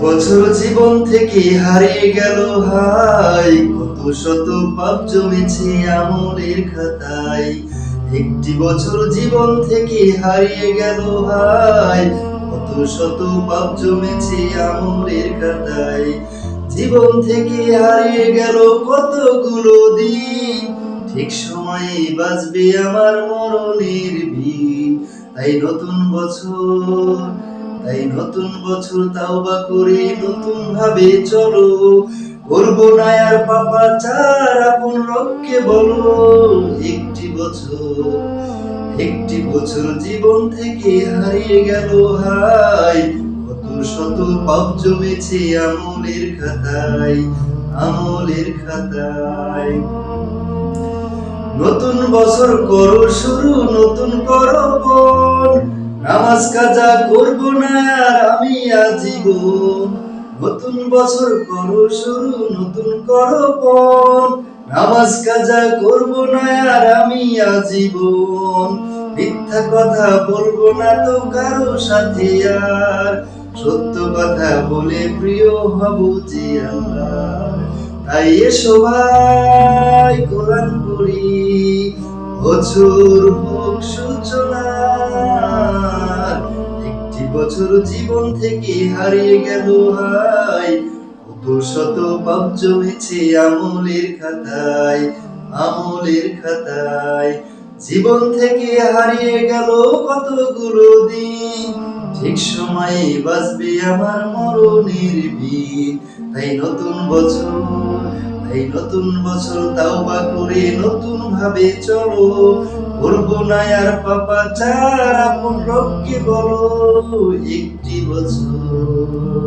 বছর জীবন থেকে হারিয়ে গেল হাই, কত শত পাপ জমেছে আমলের খাতায়। একটি বছর জীবন থেকে হারিয়ে গেল হাই, কত শত পাপ জমেছে আমলের খাতায়। জীবন থেকে হারিয়ে গেল কতগুলো দিন, ঠিক সময়ে বাজবে আমার মরণের দিন। তাই নতুন বছর তাওবা করে নতুন ভাবে চলো, করবো না আর পাপাচার, আপন রবকে বলো। একটি বছর জীবন থেকে হারিয়ে গেল হাই, কত শত পাপ জমেছে আমলের খাতায়। নতুন বছর করো শুরু, নতুন করো বন, নামাজ কাজা করবো না আর আমি আজীবন। নতুন বছর করো শুরু, নতুন করো বন, নামাজ কাজা করবো না আর আমি আজীবন। মিথ্যা কথা বলবো না তো কারো সাথে আর, সত্য কথা বলে প্রিয় হব যে আমার। তাই এসো ভাই কোরআন পড়ি, বছর হোক সূচনা। একটি বছর জীবন থেকে হারিয়ে গেল হাই, কত শত পাপ জমেছে আমলের খাতায়। জীবন থেকে হারিয়ে গেল কতগুলো দিন, ঠিক সময়ে বাজবে আমার মরণের দিন। তাই নতুন বছর তাওবা করে নতুন ভাবে চলো, করবো না আর পাপাচার, আপন রবকে বলো। একটি বছর